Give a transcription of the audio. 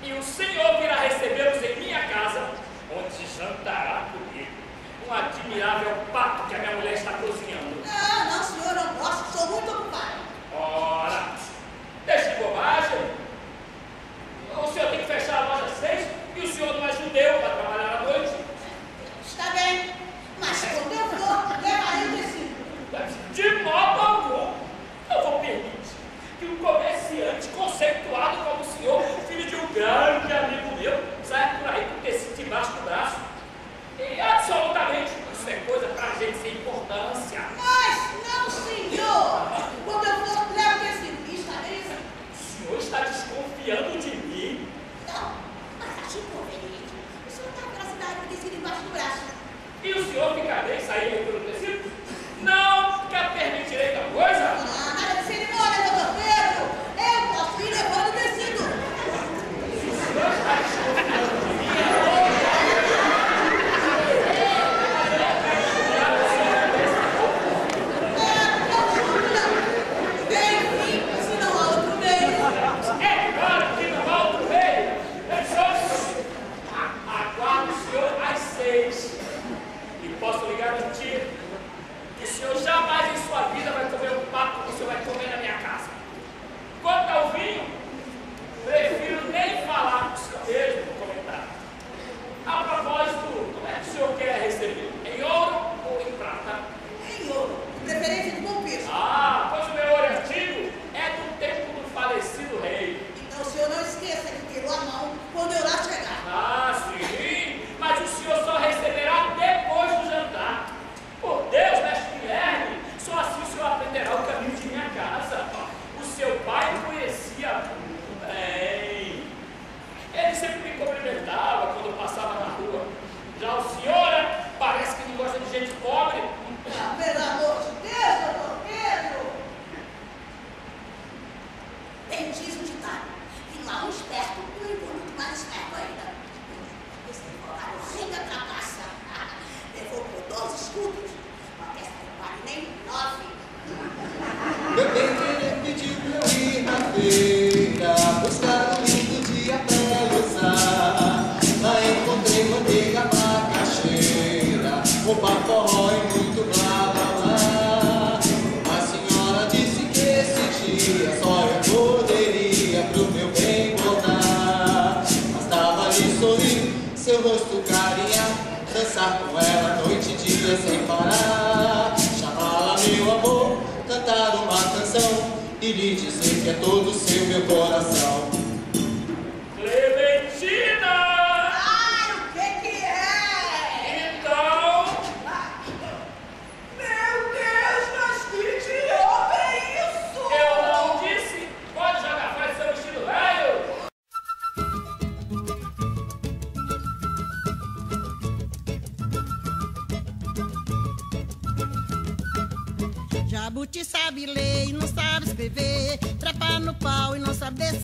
e o senhor virá recebê-los em minha casa, onde jantará comigo. Um admirável pato que a minha mulher está cozinhando. Ah, não, senhor, não posso, sou muito ocupado. Ora, deixe de bobagem. O senhor tem que fechar a loja às 6 e o senhor não é judeu para trabalhar à noite. Está bem, mas quando eu for, levarei o tecido. De modo algum, eu vou permitir que um comerciante conceituado como o senhor, filho de um grande amigo meu, saia por aí com tecido debaixo do braço. E absolutamente isso é coisa para a gente sem importância. Mas não, senhor. Quando eu for, levo o tecido. Está bem? O senhor está desconfiando de mim? Não, mas acho inconveniente. O senhor está com a cidade com o tecido embaixo do braço. E o senhor fica bem sair pelo tecido? Não quer permitirei tal coisa? Ah, nada de cerimônia, doutor Pedro. Eu posso ir levando o tecido. O senhor está desconfiando de mim? Enfim, se não há outro meio. É claro que não há outro meio. Aguardo o senhor às 6. E posso lhe garantir que o senhor jamais em sua vida vai comer um pato que o senhor vai comer na minha casa. Quanto ao vinho, prefiro nem falar, o senhor mesmo vou comentar. A propósito, como é que o senhor quer receber? Em ouro ou em prata? Em ouro, de preferência de bom peso. Ah, pois o meu ouro antigo é do tempo do falecido rei. Então o senhor não esqueça de tê-lo à mão quando eu lá chegar. Ah, sim, mas o senhor só receberá depois do jantar. Por Deus, mestre Guilherme, só assim o senhor aprenderá o caminho de minha casa. O seu pai me conhecia muito bem. Ele sempre me cumprimentava quando eu passava na rua. Já o senhor parece que não gosta de gente pobre. Ah, pelo amor de Deus, doutor Pedro. Bem diz o ditado, que lá um esperto não encontra muito mais esperto ainda. Esse advogado renda trapaça. Levou por 12 escudos. Uma peça não vale nem 9. Meu bem querer pediu pra eu ir na feira buscar um lindo dia pra eu usar. Lá encontrei manteiga macaxeira, roupa forró e muito blá blá blá. A senhora disse que esse dia só eu poderia pro meu bem voltar. Bastava lhe sorrir, seu rosto carinhar, dançar com ela noite e dia sem parar. Chamá-la meu amor, cantar uma canção e lhe dizer que é todo seu meu coração. Clementina! Ai, o que é? Então, Meu Deus, mas que idiota é isso? eu não disse, pode jogar fora seu vestido velho? Jabuti sabe ler e não sabe escrever, trepa no pau e não sabe descer.